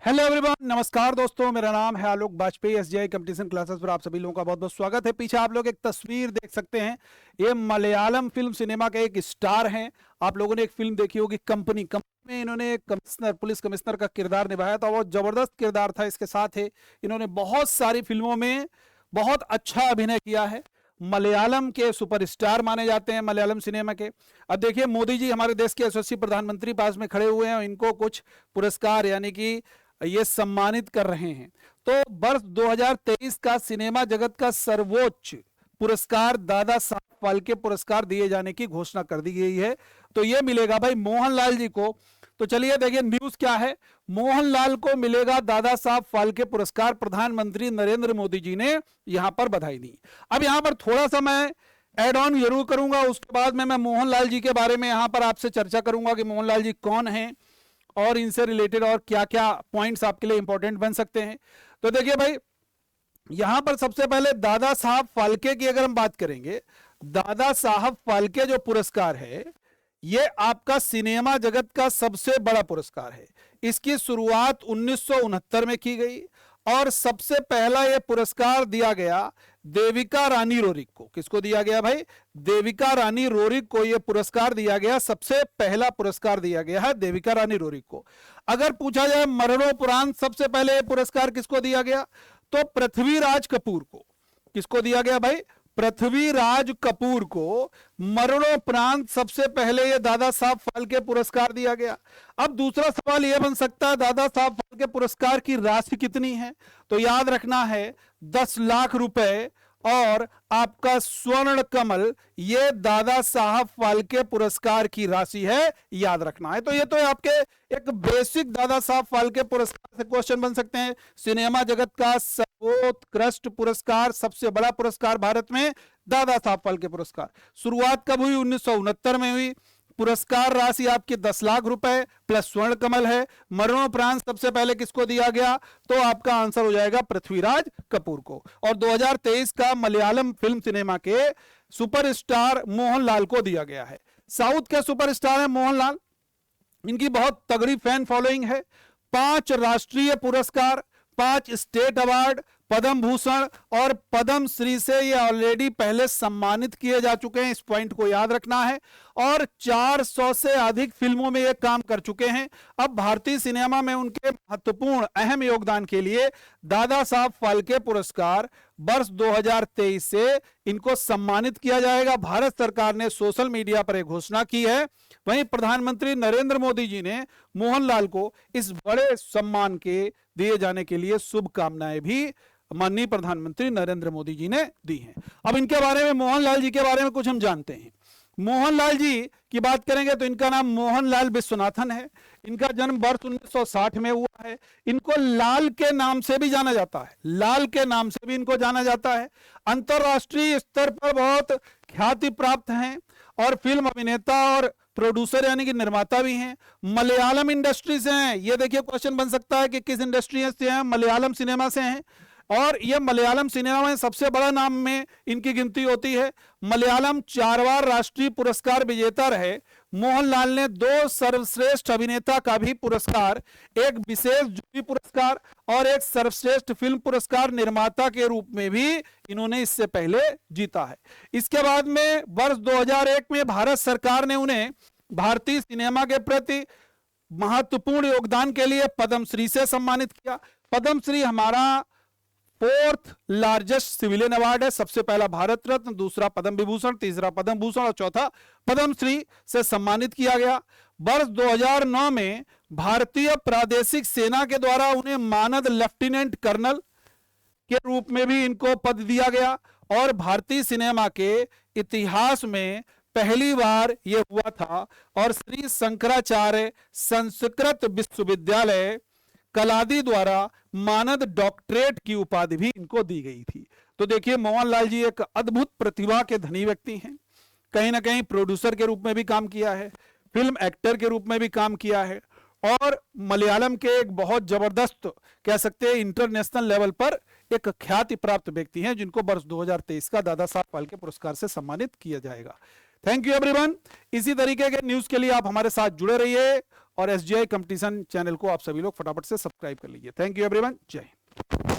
Hello everyone, नमस्कार दोस्तों। मेरा नाम है आलोक बाजपेयी। एसजीआई कंपटीशन क्लासेस पर आप सभी लोगों का बहुत बहुत स्वागत है। पीछे आप लोग एक तस्वीर देख सकते हैं। ये मलयालम फिल्म सिनेमा के एक स्टार हैं। आप लोगों ने एक फिल्म देखी होगी कंपनी में इन्होंने एक कमिश्नर, पुलिस कमिश्नर का किरदार निभाया था। बहुत जबरदस्त किरदार था। इसके साथ है इन्होंने बहुत सारी फिल्मों में बहुत अच्छा अभिनय किया है। मलयालम के सुपरस्टार माने जाते हैं मलयालम सिनेमा के। अब देखिए, मोदी जी हमारे देश के यशस्वी प्रधानमंत्री पास में खड़े हुए हैं। इनको कुछ पुरस्कार यानी कि ये सम्मानित कर रहे हैं। तो वर्ष 2023 का सिनेमा जगत का सर्वोच्च पुरस्कार दादा साहब फाल्के पुरस्कार दिए जाने की घोषणा कर दी गई है। तो ये मिलेगा भाई मोहनलाल जी को। तो चलिए देखिए न्यूज क्या है। मोहनलाल को मिलेगा दादा साहब फाल्के पुरस्कार। प्रधानमंत्री नरेंद्र मोदी जी ने यहां पर बधाई दी। अब यहां पर थोड़ा सा मैं एड ऑन जरूर करूंगा। उसके बाद में मैं मोहनलाल जी के बारे में यहां पर आपसे चर्चा करूंगा कि मोहनलाल जी कौन है और इनसे रिलेटेड और क्या क्या पॉइंट्स आपके लिए इंपॉर्टेंट बन सकते हैं। तो देखिए भाई, यहां पर सबसे पहले दादा साहब फाल्के की अगर हम बात करेंगे, दादा साहब फाल्के जो पुरस्कार है ये आपका सिनेमा जगत का सबसे बड़ा पुरस्कार है। इसकी शुरुआत 1969 में की गई और सबसे पहला यह पुरस्कार दिया गया देविका रानी रोरिक को। किसको दिया गया भाई? देविका रानी रोरिक को यह पुरस्कार दिया गया। सबसे पहला पुरस्कार दिया गया है देविका रानी रोरिक को। अगर पूछा जाए मरणोपरांत सबसे पहले यह पुरस्कार किसको दिया गया, तो पृथ्वीराज कपूर को। किसको दिया गया भाई? पृथ्वीराज कपूर को मरणोपरांत सबसे पहले यह दादा साहब फाल्के पुरस्कार दिया गया। अब दूसरा सवाल यह बन सकता है, दादा साहब फाल्के पुरस्कार की राशि कितनी है? तो याद रखना है 10 लाख रुपए और आपका स्वर्ण कमल, ये दादा साहब फाल्के पुरस्कार की राशि है, याद रखना है। तो ये तो आपके एक बेसिक दादा साहब फाल्के पुरस्कार से क्वेश्चन बन सकते हैं। सिनेमा जगत का सर्वोत्कृष्ट पुरस्कार, सबसे बड़ा पुरस्कार भारत में दादा साहब फाल्के पुरस्कार। शुरुआत कब हुई? 1969 में हुई। पुरस्कार राशि आपकी 10 लाख रुपए प्लस स्वर्ण कमल है। मरणोपरांत सबसे पहले किसको दिया गया? तो आपका आंसर हो जाएगा पृथ्वीराज कपूर को। और 2023 का मलयालम फिल्म सिनेमा के सुपरस्टार मोहनलाल को दिया गया है। साउथ के सुपरस्टार है मोहनलाल। इनकी बहुत तगड़ी फैन फॉलोइंग है। 5 राष्ट्रीय पुरस्कार, 5 स्टेट अवार्ड, पद्म भूषण और पद्म श्री से ये ऑलरेडी पहले सम्मानित किए जा चुके हैं। इस पॉइंट को याद रखना है। और 400 से अधिक फिल्मों में ये काम कर चुके हैं। अब भारतीय सिनेमा में उनके महत्वपूर्ण अहम योगदान के लिए दादा साहब फाल्के पुरस्कार वर्ष 2023 से इनको सम्मानित किया जाएगा। भारत सरकार ने सोशल मीडिया पर एक घोषणा की है। वहीं प्रधानमंत्री नरेंद्र मोदी जी ने मोहनलाल को इस बड़े सम्मान के दिए जाने के लिए शुभकामनाएं भी माननीय प्रधानमंत्री नरेंद्र मोदी जी ने दी हैं। अब इनके बारे में, मोहनलाल जी के बारे में कुछ हम जानते हैं। मोहनलाल जी की बात करेंगे तो इनका नाम मोहनलाल विश्वनाथन है। इनका जन्म वर्ष 1960 में हुआ है। इनको लाल के नाम से भी जाना जाता है। लाल के नाम से भी इनको जाना जाता है। अंतरराष्ट्रीय स्तर पर बहुत ख्याति प्राप्त हैं और फिल्म अभिनेता और प्रोड्यूसर यानी कि निर्माता भी हैं। मलयालम इंडस्ट्री से हैं। ये देखिए क्वेश्चन बन सकता है कि किस इंडस्ट्री से हैं? मलयालम सिनेमा से हैं। और ये मलयालम सिनेमा में सबसे बड़ा नाम में इनकी गिनती होती है। मलयालम 4 बार राष्ट्रीय पुरस्कार विजेता रहे। मोहनलाल ने 2 सर्वश्रेष्ठ अभिनेता का भी पुरस्कार, एक विशेष जूरी पुरस्कार और एक सर्वश्रेष्ठ फिल्म पुरस्कार निर्माता के रूप में भी इन्होंने इससे पहले जीता है। इसके बाद में वर्ष 2001 में भारत सरकार ने उन्हें भारतीय सिनेमा के प्रति महत्वपूर्ण योगदान के लिए पद्मश्री से सम्मानित किया। पद्मश्री हमारा 4th लार्जेस्ट सिविलियन अवार्ड है। सबसे पहला भारत रत्न, दूसरा पद्म विभूषण, तीसरा पद्म भूषण और चौथा पद्मश्री से सम्मानित किया गया। वर्ष 2009 में भारतीय प्रादेशिक सेना के द्वारा उन्हें मानद लेफ्टिनेंट कर्नल के रूप में भी इनको पद दिया गया। और भारतीय सिनेमा के इतिहास में पहली बार यह हुआ था। और श्री शंकराचार्य संस्कृत विश्वविद्यालय कलादी द्वारा मानद डॉक्टरेट की उपाधि भी इनको दी गई थी। तो देखिए, मोहनलाल जी एक अद्भुत प्रतिभा के धनी व्यक्ति हैं। कहीं ना कहीं प्रोड्यूसर के रूप में भी काम किया है, फिल्म एक्टर के रूप में भी काम किया है और मलयालम के एक बहुत जबरदस्त, कह सकते हैं इंटरनेशनल लेवल पर एक ख्याति प्राप्त व्यक्ति हैं, जिनको वर्ष 2023 का दादा साहब फाल्के पुरस्कार से सम्मानित किया जाएगा। Thank you everyone. इसी तरीके के न्यूज के लिए आप हमारे साथ जुड़े रहिए और SGI कंपटीशन चैनल को आप सभी लोग फटाफट से सब्सक्राइब कर लीजिए। थैंक यू एवरीवन, जय हिंद।